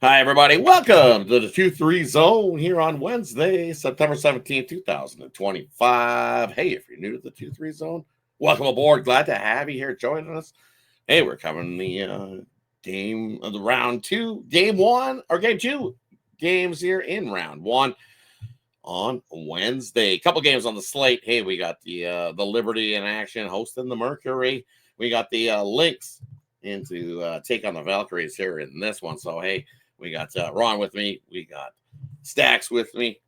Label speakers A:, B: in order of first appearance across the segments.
A: Hi, everybody. Welcome to the 2-3 Zone here on Wednesday, September 17th, 2025. Hey, if you're new to the 2-3 Zone, welcome aboard. Glad to have you here joining us. Hey, we're covering the game of the round two, game one, or game two games here in round one on Wednesday. A couple games on the slate. Hey, we got the Liberty in action hosting the Mercury. We got the Lynx in to take on the Valkyries here in this one. So, hey, we got Ron with me. We got Stacks with me.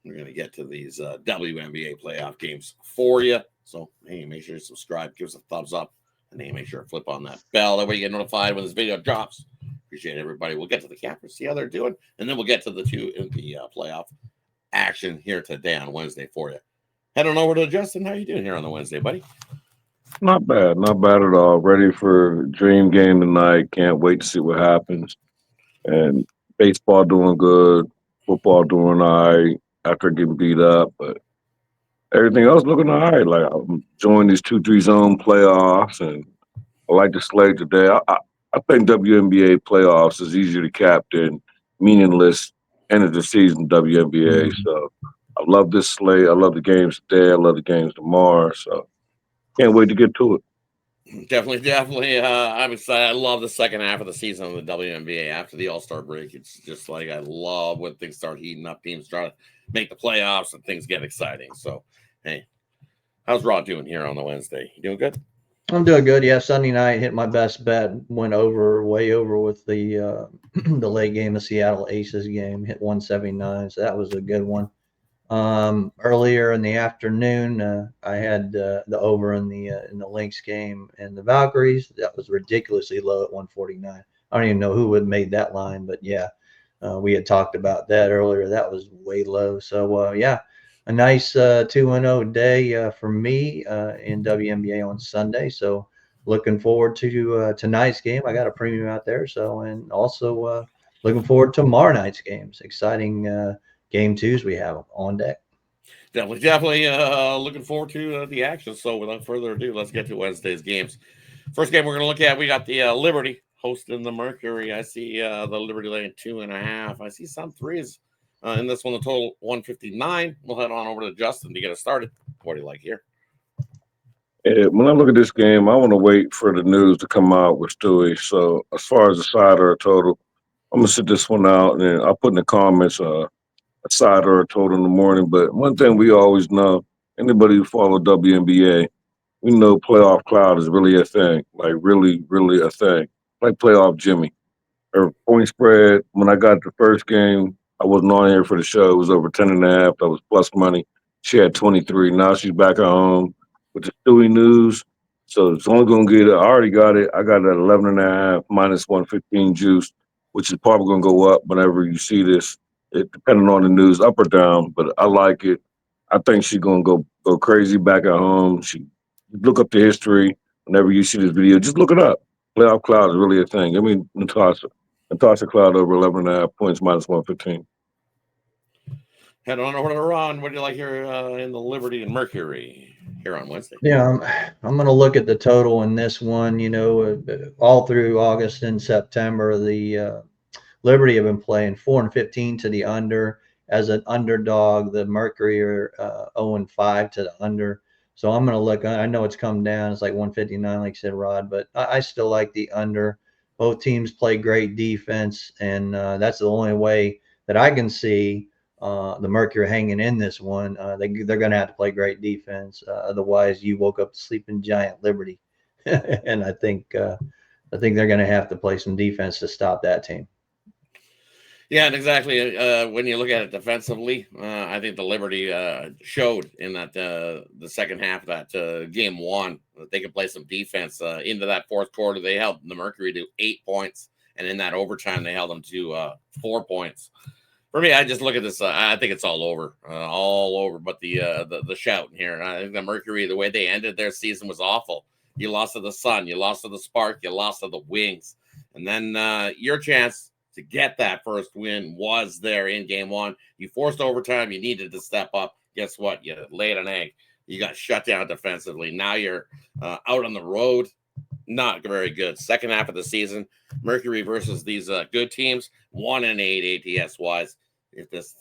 A: We're going to get to these WNBA playoff games for you. So, hey, make sure you subscribe, give us a thumbs up, and hey, make sure to flip on that bell. That way you get notified when this video drops. Appreciate everybody. We'll get to the campers, see how they're doing, and then we'll get to the two in the playoff action here today on Wednesday for you. Head on over to Justin. How you doing here on the Wednesday, buddy?
B: Not bad at all. Ready for dream game tonight. Can't wait to see what happens. And baseball doing good, football doing all right after getting beat up, but everything else looking all right. Like I'm enjoying these 2-3 zone playoffs, and I like the slate today. I think WNBA playoffs is easier to cap than meaningless end of the season WNBA. So I love this slate. I love the games today. I love the games tomorrow. So can't wait to get to it.
A: Definitely. I'm excited. I love the second half of the season of the WNBA after the All-Star break. It's just like I love when things start heating up. Teams try to make the playoffs and things get exciting. So, hey, how's Raw doing here on the Wednesday? You doing good?
C: I'm doing good. Yeah, Sunday night hit my best bet. Went way over with the the late game, the Seattle Aces game. Hit 179, so that was a good one. Earlier in the afternoon, I had the over in the Lynx game and the Valkyries. That was ridiculously low at 149. I don't even know who would made that line, but yeah, we had talked about that earlier. That was way low. So yeah, a nice 2-0 day for me in WNBA on Sunday. So looking forward to tonight's game. I got a premium out there. So and also looking forward to tomorrow night's games. Exciting game twos we have on deck.
A: Definitely looking forward to the action. So without further ado, let's get to Wednesday's games. First game we're going to look at, we got the Liberty hosting the Mercury. I see the Liberty laying 2.5. I see some threes in this one, the total 159. We'll head on over to Justin to get us started. What do you like here?
B: When I look at this game, I want to wait for the news to come out with Stewie. So as far as the side or a total, I'm gonna sit this one out, and I'll put in the comments a side or a total in the morning. But one thing we always know, anybody who follow WNBA, we know playoff cloud is really a thing, like really, really a thing. Like playoff Jimmy. Her point spread, when I got the first game, I wasn't on here for the show. It was over 10.5. That was plus money. She had 23. Now she's back at home with the Stewie news. So it's only going to get it. I already got it. I got it at 11.5 minus 115 juice, which is probably going to go up whenever you see this, depending on the news, up or down. But I like it. I think she's going to go crazy back at home. She look up the history whenever you see this video. Just look it up. Playoff cloud is really a thing. I mean, Natasha Cloud over 11.5 points minus 115.
A: Head on over to Ron. What do you like here in the Liberty and Mercury here on Wednesday?
C: Yeah, I'm going to look at the total in this one. You know, all through August and September, the Liberty have been playing 4-15 to the under as an underdog. The Mercury are 0-5 to the under. So I'm going to look. I know it's come down. It's like 159, like you said, Rod, but I still like the under. Both teams play great defense, and that's the only way that I can see the Mercury hanging in this one. They're going to have to play great defense. Otherwise, you woke up sleeping giant Liberty, and I think they're going to have to play some defense to stop that team.
A: Yeah, and exactly. When you look at it defensively, I think the Liberty showed in that the second half of that game one that they could play some defense into that fourth quarter. They held the Mercury to 8 points, and in that overtime, they held them to 4 points. For me, I just look at this. I think it's all over. But the shouting here, I think the Mercury, the way they ended their season was awful. You lost to the Sun, you lost to the Spark, you lost to the Wings, and then your chance to get that first win was there in game one. You forced overtime. You needed to step up. Guess what? You laid an egg. You got shut down defensively. Now you're out on the road. not very good. Second half of the season, Mercury versus these good teams, 1-8 ATS wise. If this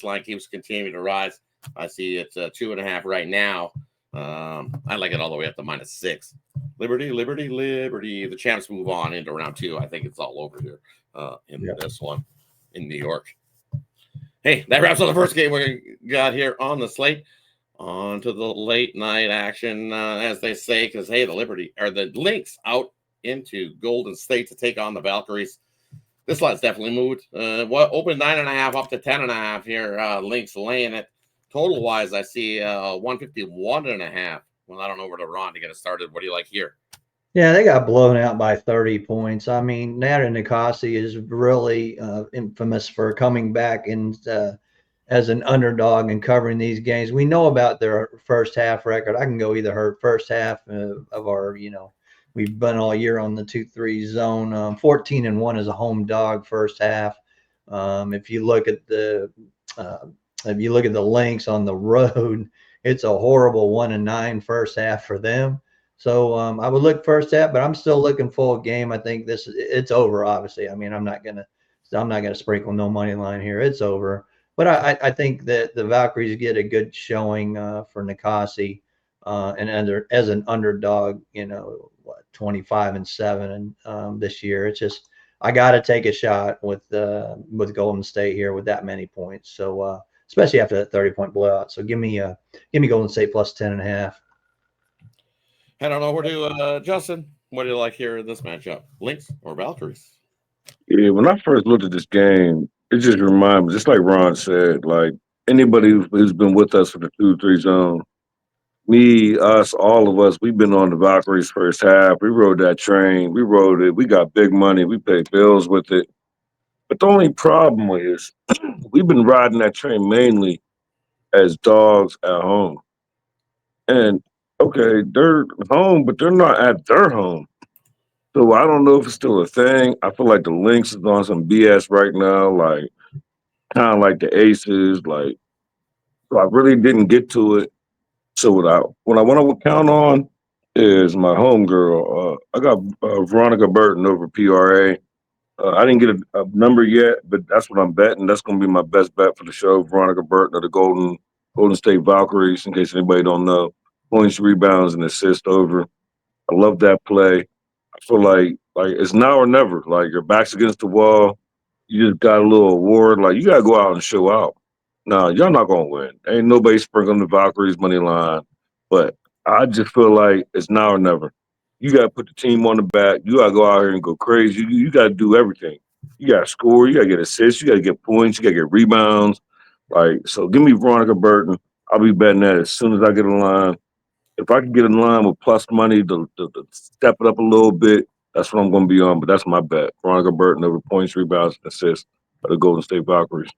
A: line keeps continuing to rise, I see it's 2.5 right now. I like it all the way up to -6. Liberty. The champs move on into round 2. I think it's all over here in this one in New York. Hey, that wraps up the first game we got here on the slate. On to the late night action, as they say, because hey, the Lynx out into Golden State to take on the Valkyries. This line's definitely moved. Open 9.5 up to 10.5 here. Lynx laying it. Total wise, I see 151.5. Well, I don't know where to Ron to get it started. What do you like here?
C: Yeah, they got blown out by 30 points. I mean, Nata Nikasi is really infamous for coming back and as an underdog and covering these games. We know about their first half record. I can go either her first half of our, we've been all year on the 2-3 zone. 14-1 is a home dog first half. If you look at the Lynx on the road, it's a horrible 1-9 first half for them. So I would look first half, but I'm still looking full game. I think it's over. Obviously, I mean, I'm not gonna sprinkle no money line here. It's over. But I think that the Valkyries get a good showing for Nikasi and as an underdog, 25-7 this year. It's just I got to take a shot with Golden State here with that many points. So especially after that 30-point blowout. So give me Golden State plus 10.5.
A: Head on over to Justin. What do you like here in this matchup? Lynx or Valkyries?
B: Yeah, when I first looked at this game, it just reminded me, just like Ron said, like anybody who's been with us for the 2-3 zone, me, us, all of us, we've been on the Valkyries first half. We rode that train. We rode it. We got big money. We paid bills with it. But the only problem is we've been riding that train mainly as dogs at home. And okay, they're home, but they're not at their home. So I don't know if it's still a thing. I feel like the Lynx is on some BS right now, like kind of like the Aces. Like, so I really didn't get to it. So what I want to count on is my homegirl. I got Veronica Burton over PRA. I didn't get a number yet, but that's what I'm betting. That's going to be my best bet for the show. Veronica Burton of the Golden State Valkyries. In case anybody don't know, points, rebounds, and assists over. I love that play. I feel like it's now or never. Like your back's against the wall. You just got a little award. Like you got to go out and show out. No, y'all not gonna win. Ain't nobody sprinkling the Valkyries money line. But I just feel like it's now or never. You got to put the team on the back. You got to go out here and go crazy. You got to do everything. You got to score. You got to get assists. You got to get points. You got to get rebounds. Like so, give me Veronica Burton. I'll be betting that as soon as I get in line. If I can get in line with plus money to step it up a little bit, that's what I'm going to be on. But that's my bet. Veronica Burton over points, rebounds, and assists of the Golden State Valkyries.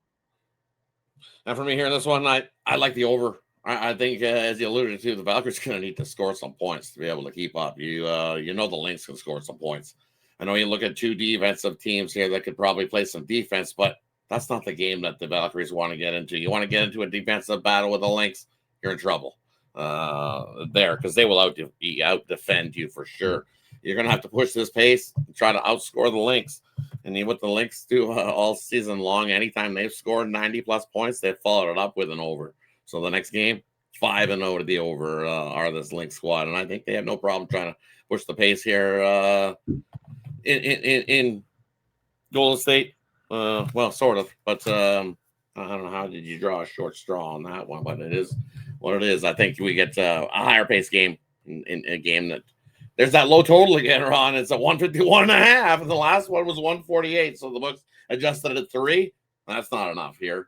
A: And for me here in this one, I like the over. I think, as you alluded to, the Valkyries going to need to score some points to be able to keep up. You know the Lynx can score some points. I know you look at two defensive teams here that could probably play some defense, but that's not the game that the Valkyries want to get into. You want to get into a defensive battle with the Lynx, you're in trouble there because they will out defend you for sure. You're going to have to push this pace and try to outscore the Lynx. And what the Lynx do all season long, anytime they've scored 90-plus points, they've followed it up with an over. So the next game, 5-0 to the over are this Lynx squad. And I think they have no problem trying to push the pace here in Golden State. Well, sort of. But I don't know, how did you draw a short straw on that one? But it is what it is. I think we get a higher pace game in a game that there's that low total again, Ron. It's a 151.5, and the last one was 148. So the books adjusted at 3. That's not enough here.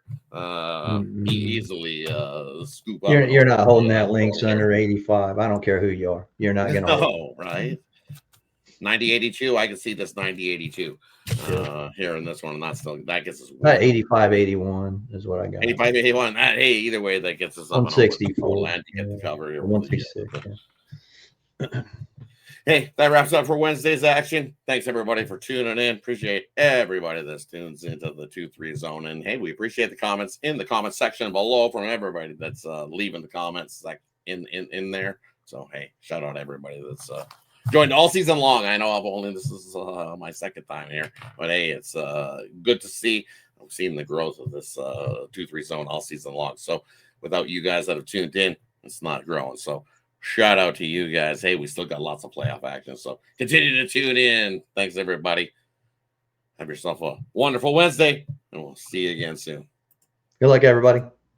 A: Easily scoop up.
C: You're not holding that Lynx under 85. I don't care who you are. You're not going to
A: hold it. Right? 90-82. I can see this 90-82 here in this one, and that gets us
C: 85-81 is what I got.
A: 85-81. Hey, either way, that gets us up
C: 164
A: and to get the cover here.
C: 166. Yeah.
A: Hey, that wraps up for Wednesday's action. Thanks, everybody, for tuning in. Appreciate everybody that tunes into the 2-3 zone. And, hey, we appreciate the comments in the comment section below from everybody that's leaving the comments in there. So, hey, shout out to everybody that's joined all season long. I know this is my second time here, but hey, it's good to see. I'm seeing the growth of this 2-3 zone all season long. So without you guys that have tuned in, it's not growing. So shout out to you guys. Hey, we still got lots of playoff action. So continue to tune in. Thanks, everybody. Have yourself a wonderful Wednesday, and we'll see you again soon.
C: Good luck, everybody.